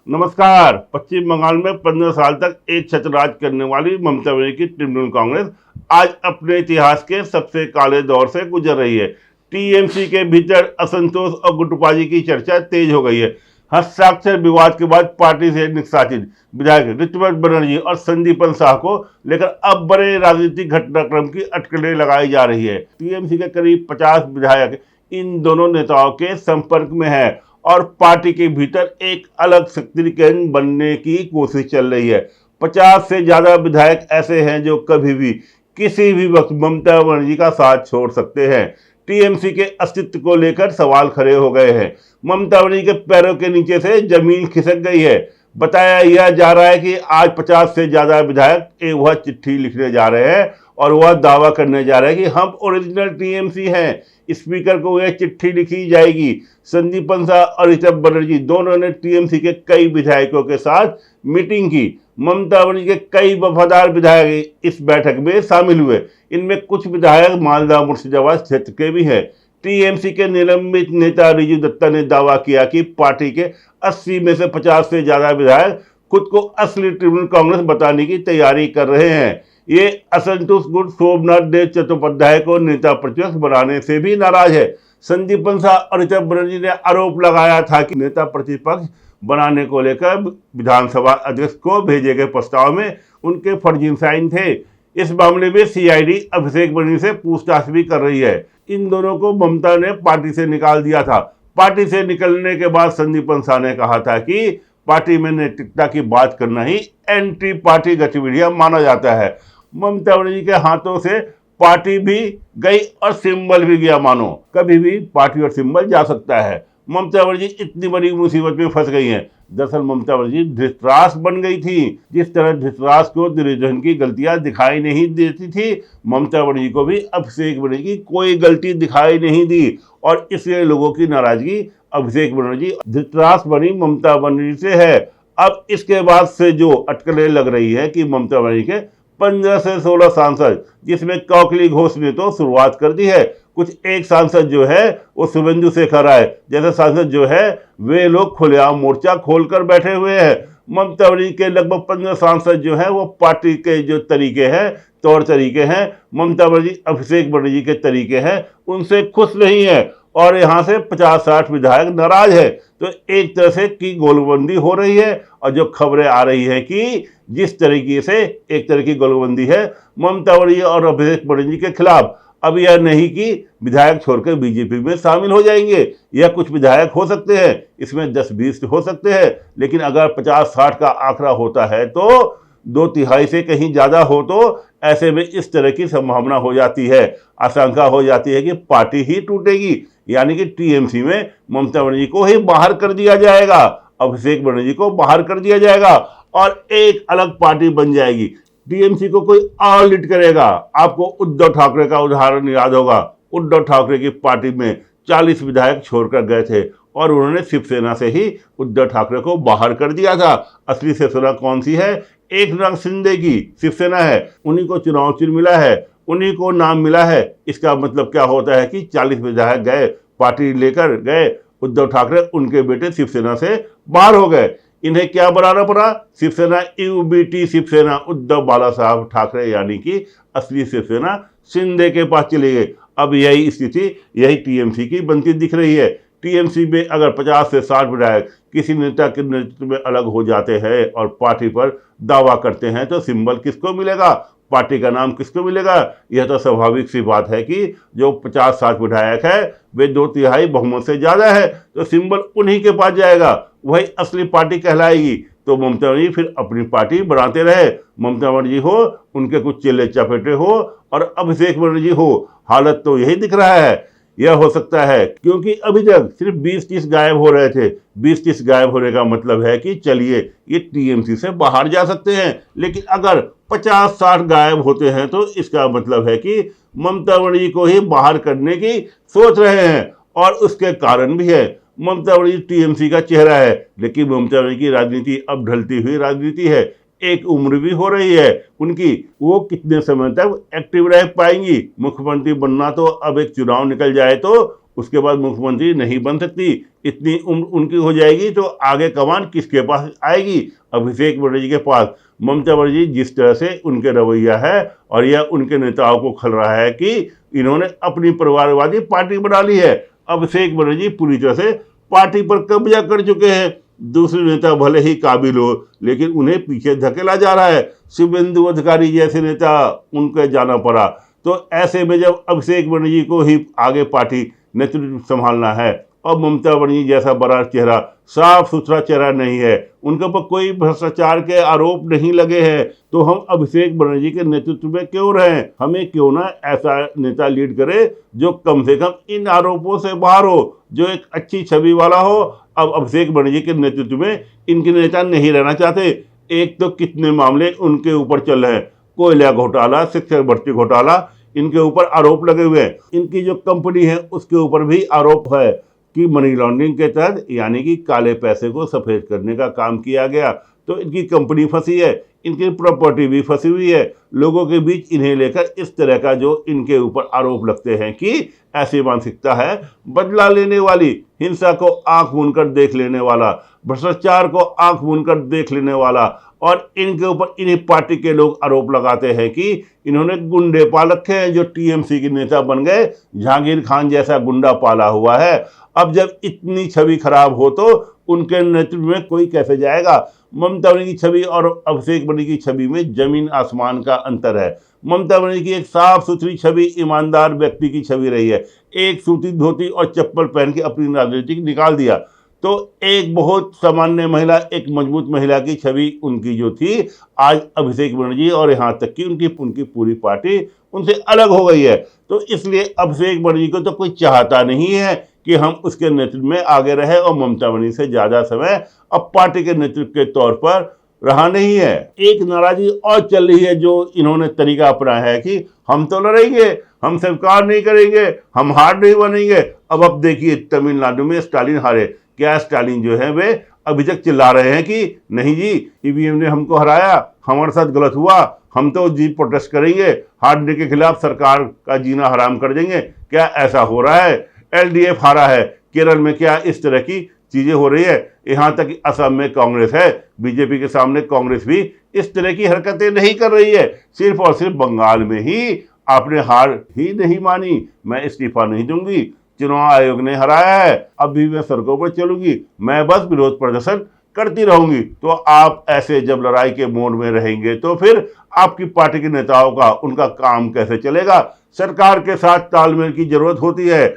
नमस्कार। पश्चिम बंगाल में 15 साल तक एक छत्र राज करने वाली ममता बनर्जी की तृणमूल कांग्रेस आज अपने इतिहास के सबसे काले दौर से गुजर रही है। टीएमसी के भीतर असंतोष और गुटबाजी की चर्चा तेज हो गई है। हस्ताक्षर विवाद के बाद पार्टी से निष्कासित विधायक ऋतुव्रत बनर्जी और संदीपन शाह को लेकर अब बड़े राजनीतिक घटनाक्रम की अटकलें लगाई जा रही है। टीएमसी के करीब 50 विधायक इन दोनों नेताओं के संपर्क में है और पार्टी के भीतर एक अलग शक्ति केंद्र बनने की कोशिश चल रही है। 50 से ज्यादा विधायक ऐसे हैं जो कभी भी किसी भी वक्त ममता बनर्जी का साथ छोड़ सकते हैं। टीएमसी के अस्तित्व को लेकर सवाल खड़े हो गए हैं। ममता बनर्जी के पैरों के नीचे से जमीन खिसक गई है। बताया यह जा रहा है कि आज 50 से ज्यादा विधायक एक वह चिट्ठी लिखने जा रहे हैं और वह दावा करने जा रहे हैं कि हम ओरिजिनल टीएमसी हैं। स्पीकर को यह चिट्ठी लिखी जाएगी। संदीपन शाह और ऋतुव्रत बनर्जी दोनों ने टीएमसी के कई विधायकों के साथ मीटिंग की। ममता बनर्जी के कई वफादार विधायक इस बैठक में शामिल हुए। इनमें कुछ विधायक मालदा मुर्शिदाबाद क्षेत्र के भी हैं। टीएमसी के निलंबित नेता रिजू दत्ता ने दावा किया कि पार्टी के 80 में से 50 से ज्यादा विधायक खुद को असली तृणमूल कांग्रेस बताने की तैयारी कर रहे हैं। ये असंतोष गुट सोमनाथ देव चट्टोपाध्याय को नेता प्रतिपक्ष बनाने से भी नाराज है। संदीपन शाह और ऋतुव्रत बनर्जी ने आरोप लगाया था कि नेता प्रतिपक्ष बनाने को लेकर विधानसभा अध्यक्ष को भेजे गए प्रस्ताव में उनके फर्जी साइन थे। इस मामले में सीआईडी अभिषेक बनर्जी से पूछताछ भी कर रही है। इन दोनों को ममता ने पार्टी से निकाल दिया था। पार्टी से निकलने के बाद संदीपन शाह ने कहा था कि पार्टी में नैतिकता की बात करना ही एंटी पार्टी गतिविधियां माना जाता है। ममता बनर्जी के हाथों से पार्टी भी गई और सिंबल भी गया। मानो कभी भी पार्टी और सिंबल जा सकता है। ममता बनर्जी इतनी बड़ी मुसीबत में फंस गई हैं। दरअसल ममता बनर्जी धृतराष्ट्र बन गई थी। जिस तरह धृतराष्ट्र को दुर्योधन की गलतियां दिखाई नहीं देती थी, ममता बनर्जी को भी अभिषेक बनर्जी की कोई गलती दिखाई नहीं दी और इसलिए लोगों की नाराजगी अभिषेक बनर्जी धृतराष्ट्र बनी ममता बनर्जी से है। अब इसके बाद से जो अटकलें लग रही है कि ममता बनर्जी के 15 से 16 सांसद, जिसमें कौकली घोष ने तो शुरुआत कर दी है। कुछ एक सांसद जो है वो शुभेंदु शेखर राय जैसे सांसद जो है वे लोग खुलेआम मोर्चा खोलकर बैठे हुए हैं। ममता बनर्जी के लगभग 15 सांसद जो है वो पार्टी के जो तरीके हैं, तौर तरीके हैं, ममता बनर्जी अभिषेक बनर्जी के तरीके हैं, उनसे खुश नहीं है और यहाँ से 50-60 विधायक नाराज है। तो एक तरह से की गोलबंदी हो रही है और जो खबरें आ रही हैं कि जिस तरीके से एक तरह की गोलबंदी है ममता बनर्जी और अभिषेक बनर्जी के खिलाफ, अब यह नहीं कि विधायक छोड़कर बीजेपी में शामिल हो जाएंगे। यह कुछ विधायक हो सकते हैं, इसमें 10-20 हो सकते हैं, लेकिन अगर 50-60 का आंकड़ा होता है तो 2/3 से कहीं ज़्यादा हो तो ऐसे में इस तरह की संभावना हो जाती है, आशंका हो जाती है कि पार्टी ही टूटेगी। यानी कि टीएमसी में ममता बनर्जी को ही बाहर कर दिया जाएगा, अभिषेक बनर्जी को बाहर कर दिया जाएगा और एक अलग पार्टी बन जाएगी। टीएमसी को कोई और लीड करेगा। आपको उद्धव ठाकरे का उदाहरण याद होगा। उद्धव ठाकरे की पार्टी में 40 विधायक छोड़कर गए थे और उन्होंने शिवसेना से ही उद्धव ठाकरे को बाहर कर दिया था। असली शिवसेना कौन सी है? एकनाथ शिंदे की शिवसेना है। उन्हीं को चुनाव चिन्ह मिला है, उन्हीं को नाम मिला है। इसका मतलब क्या होता है कि 40 विधायक गए, पार्टी लेकर गए, उद्धव ठाकरे उनके बेटे शिवसेना से बाहर हो गए। इन्हें क्या बनाना पड़ा? शिवसेना यूबीटी शिवसेना उद्धव बाला साहब ठाकरे, यानी कि असली शिवसेना शिंदे के पास चली गई। अब यही स्थिति यही टीएमसी की बनती दिख रही है। टीएमसी में अगर 50 से 60 विधायक किसी नेता के नेतृत्व में अलग हो जाते हैं और पार्टी पर दावा करते हैं तो सिंबल किसको मिलेगा? पार्टी का नाम किसको मिलेगा? यह तो स्वाभाविक सी बात है कि जो 50-60 विधायक है वे 2/3 बहुमत से ज़्यादा है तो सिंबल उन्हीं के पास जाएगा, वही असली पार्टी कहलाएगी। तो ममता बनर्जी फिर अपनी पार्टी बनाते रहे। ममता बनर्जी हो, उनके कुछ चेले चपेटे हो और अभिषेक बनर्जी हो। हालत तो यही दिख रहा है। यह हो सकता है क्योंकि अभी तक सिर्फ 20-30 गायब हो रहे थे। 20-30 गायब होने का मतलब है कि चलिए ये टीएमसी से बाहर जा सकते हैं, लेकिन अगर 50-60 गायब होते हैं तो इसका मतलब है कि ममता बनर्जी को ही बाहर करने की सोच रहे हैं। और उसके कारण भी है। ममता बनर्जी टीएमसी का चेहरा है, लेकिन ममता बनर्जी की राजनीति अब ढलती हुई राजनीति है। एक उम्र भी हो रही है उनकी, वो कितने समय तक एक्टिव रह पाएंगी? मुख्यमंत्री बनना तो अब एक चुनाव निकल जाए तो उसके बाद मुख्यमंत्री नहीं बन सकती। इतनी उम्र उनकी हो जाएगी तो आगे कमान किसके पास आएगी? अभिषेक बनर्जी के पास। ममता बनर्जी जिस तरह से उनके रवैया है और यह उनके नेताओं को खल रहा है कि इन्होंने अपनी परिवारवादी पार्टी बना ली है। अभिषेक बनर्जी पूरी तरह से पार्टी पर कब्जा कर चुके हैं। दूसरे नेता भले ही काबिल हो, लेकिन उन्हें पीछे धकेला जा रहा है। शुभेंदु अधिकारी जैसे नेता उनके जाना पड़ा। तो ऐसे में जब अभिषेक बनर्जी को ही आगे पार्टी नेतृत्व संभालना है और ममता बनर्जी जैसा बड़ा चेहरा, साफ सुथरा चेहरा नहीं है, उनके ऊपर कोई भ्रष्टाचार के आरोप नहीं लगे हैं, तो हम अभिषेक बनर्जी के नेतृत्व में क्यों रहें? हमें क्यों ना ऐसा नेता लीड करे जो कम से कम इन आरोपों से बाहर हो, जो एक अच्छी छवि वाला हो। अब अभिषेक बनर्जी के नेतृत्व में इनके नेता नहीं रहना चाहते। एक तो कितने मामले उनके ऊपर चल रहे हैं, कोयला घोटाला, शिक्षक भर्ती घोटाला, इनके ऊपर आरोप लगे हुए हैं। इनकी जो कंपनी है उसके ऊपर भी आरोप है कि मनी लॉन्ड्रिंग के तहत, यानी कि काले पैसे को सफेद करने का काम किया गया। तो इनकी कंपनी फंसी है, इनकी प्रॉपर्टी भी फंसी हुई है। लोगों के बीच इन्हें लेकर इस तरह का जो इनके ऊपर आरोप लगते हैं कि ऐसी मानसिकता है, बदला लेने वाली, हिंसा को आंख मूंद कर देख लेने वाला, भ्रष्टाचार को आंख मूंद कर देख लेने वाला। और इनके ऊपर इन्हीं पार्टी के लोग आरोप लगाते हैं कि इन्होंने गुंडे पाल रखे हैं, जो टीएमसी के नेता बन गए, जहांगीर खान जैसा गुंडा पाला हुआ है। अब जब इतनी छवि खराब हो तो उनके नेतृत्व में कोई कैसे जाएगा? ममता बनर्जी की छवि और अभिषेक बनर्जी की छवि में जमीन आसमान का अंतर है। ममता बनर्जी की एक साफ सुथरी छवि, ईमानदार व्यक्ति की छवि रही है। एक सूती धोती और चप्पल पहन के अपनी राजनीति निकाल दिया। तो एक बहुत सामान्य महिला, एक मजबूत महिला की छवि उनकी जो थी, आज अभिषेक बनर्जी और यहाँ तक कि उनकी पूरी पार्टी उनसे अलग हो गई है। तो इसलिए अभिषेक बनर्जी को तो कोई चाहता नहीं है कि हम उसके नेतृत्व में आगे रहे, और ममता बनर्जी से ज़्यादा समय अब पार्टी के नेतृत्व के तौर पर रहा नहीं है। एक नाराजगी और चल रही है जो इन्होंने तरीका अपनाया है कि हम तो लड़ेंगे, हम स्वीकार नहीं करेंगे, हम हार नहीं बनेंगे। अब देखिए तमिलनाडु में स्टालिन हारे, क्या स्टालिन जो है वे अभी तक चिल्ला रहे हैं कि नहीं जी, ईवीएम ने हमको हराया, हमारे साथ गलत हुआ, हम तो जी प्रोटेस्ट करेंगे, हारने के खिलाफ सरकार का जीना हराम कर देंगे। क्या ऐसा हो रहा है? एलडीएफ हारा है, केरल में क्या इस तरह की चीजें हो रही है? यहाँ तक असम में कांग्रेस है, बीजेपी के सामने कांग्रेस भी इस तरह की हरकतें नहीं कर रही है। सिर्फ और सिर्फ बंगाल में ही आपने हार ही नहीं मानी, मैं इस्तीफा नहीं दूंगी, चुनाव आयोग ने हराया है, अब भी मैं सड़कों पर चलूंगी, मैं बस विरोध प्रदर्शन करती रहूंगी। तो आप ऐसे जब लड़ाई के मोड में रहेंगे तो फिर आपकी पार्टी के नेताओं का, उनका काम कैसे चलेगा? सरकार के साथ तालमेल की जरूरत होती है,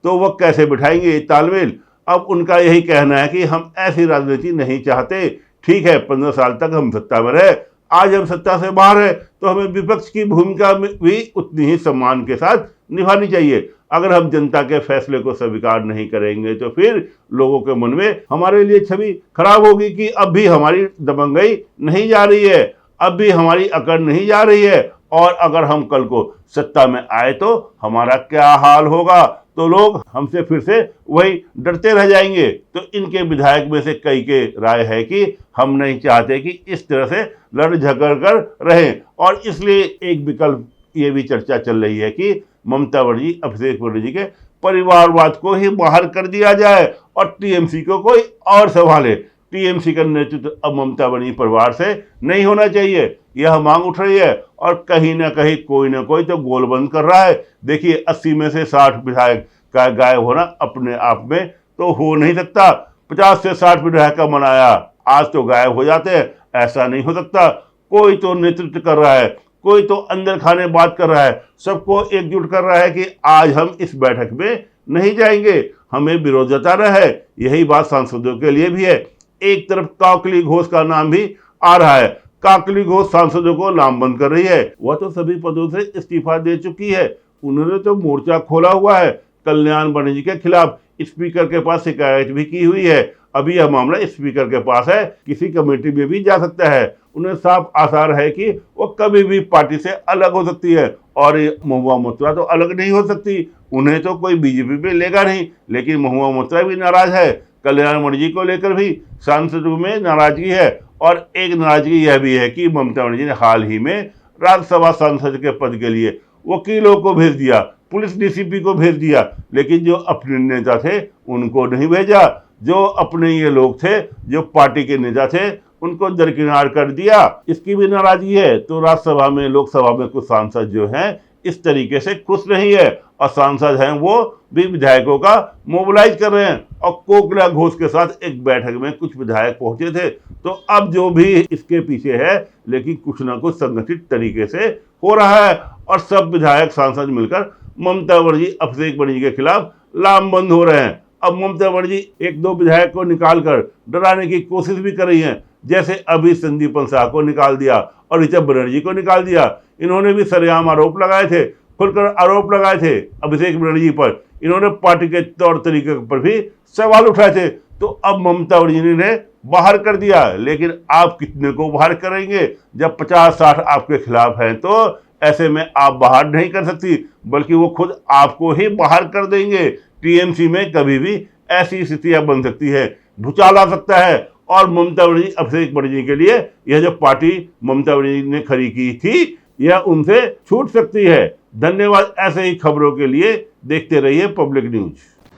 तो वह कैसे बिठाएंगे तालमेल? अब उनका यही कहना है कि हम ऐसी राजनीति नहीं चाहते। ठीक है, 15 साल तक हम सत्ता में रहे, आज हम सत्ता से बाहर है, तो हमें विपक्ष की भूमिका भी उतनी ही सम्मान के साथ निभानी चाहिए। अगर हम जनता के फैसले को स्वीकार नहीं करेंगे तो फिर लोगों के मन में हमारे लिए छवि खराब होगी कि अब भी हमारी दबंगई नहीं जा रही है, अब भी हमारी अकड़ नहीं जा रही है, और अगर हम कल को सत्ता में आए तो हमारा क्या हाल होगा? तो लोग हमसे फिर से वही डरते रह जाएंगे। तो इनके विधायक में से कई के राय है कि हम नहीं चाहते कि इस तरह से लड़ झगड़ कर रहें, और इसलिए एक विकल्प ये भी चर्चा चल रही है कि ममता बनर्जी, अभिषेक बनर्जी के परिवारवाद को ही बाहर कर दिया जाए और टीएमसी को कोई और संभाले। टीएमसी का नेतृत्व अब ममता बनर्जी परिवार से नहीं होना चाहिए, यह मांग उठ रही है, और कहीं ना कहीं कोई ना कोई तो गोल बंद कर रहा है। देखिए 80 में से 60 विधायक का गायब होना अपने आप में तो हो नहीं सकता। 50 से 60 विधायक का मनाया, आज तो गायब हो जाते हैं, ऐसा नहीं हो सकता। कोई तो नेतृत्व कर रहा है, कोई तो अंदर खाने बात कर रहा है, सबको एकजुट कर रहा है कि आज हम इस बैठक में नहीं जाएंगे, हमें विरोध जताना है। यही बात सांसदों के लिए भी है। एक तरफ काकली घोष का नाम भी आ रहा है, काकली घोष सांसदों को लामबंद कर रही है। वह तो सभी पदों से इस्तीफा दे चुकी है, उन्होंने तो मोर्चा खोला हुआ है, कल्याण बनर्जी के खिलाफ स्पीकर के पास शिकायत भी की हुई है। अभी यह मामला स्पीकर के पास है, किसी कमेटी में भी जा सकता है। उन्हें साफ आसार है कि वो कभी भी पार्टी से अलग हो सकती है, और महुआ मोत्रा तो अलग नहीं हो सकती, उन्हें तो कोई बीजेपी में लेगा नहीं। लेकिन महुआ मोत्रा भी नाराज है, कल्याण बनर्जी को लेकर भी सांसदों में नाराजगी है, और एक नाराजगी यह भी है कि ममता बनर्जी ने हाल ही में राज्यसभा सांसद के पद के लिए वकीलों को भेज दिया, पुलिस डीसीपी को भेज दिया, लेकिन जो अपने नेता थे उनको नहीं भेजा। जो अपने ये लोग थे, जो पार्टी के नेता थे, उनको दरकिनार कर दिया। इसकी भी नाराजगी है। तो राज्यसभा में, लोकसभा में कुछ सांसद जो हैं इस तरीके से खुश नहीं है, और सांसद हैं वो भी विधायकों का मोबिलाइज कर रहे हैं। और कोकिला घोष के साथ एक बैठक में कुछ विधायक पहुंचे थे। तो अब जो भी इसके पीछे है, लेकिन कुछ ना कुछ संगठित तरीके से हो रहा है, और सब विधायक सांसद मिलकर ममता बनर्जी, अभिषेक बनर्जी के खिलाफ लामबंद हो रहे हैं। अब ममता बनर्जी एक दो विधायक को निकालकर डराने की कोशिश भी कर रही हैं, जैसे अभी संदीपन शाह को निकाल दिया और ऋचा बनर्जी को निकाल दिया। इन्होंने भी सरेआम आरोप लगाए थे, खुलकर आरोप लगाए थे अभिषेक बनर्जी पर। इन्होंने पार्टी के तौर तरीके पर भी सवाल उठाए थे। तो अब ममता बनर्जी ने बाहर कर दिया, लेकिन आप कितने को बाहर करेंगे? जब 50-60 आपके खिलाफ हैं तो ऐसे में आप बाहर नहीं कर सकती, बल्कि वो खुद आपको ही बाहर कर देंगे। टीएमसी में कभी भी ऐसी स्थितियां बन सकती है, भूचाल आ सकता है। और ममता बनर्जी, अभिषेक बनर्जी के लिए यह जो पार्टी ममता बनर्जी ने खड़ी की थी, यह उनसे छूट सकती है। धन्यवाद। ऐसे ही खबरों के लिए देखते रहिए पब्लिक न्यूज।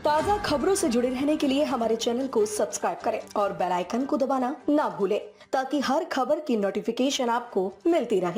ताज़ा खबरों से जुड़े रहने के लिए हमारे चैनल को सब्सक्राइब करें और बेल आइकन को दबाना ना भूलें, ताकि हर खबर की नोटिफिकेशन आपको मिलती रहे।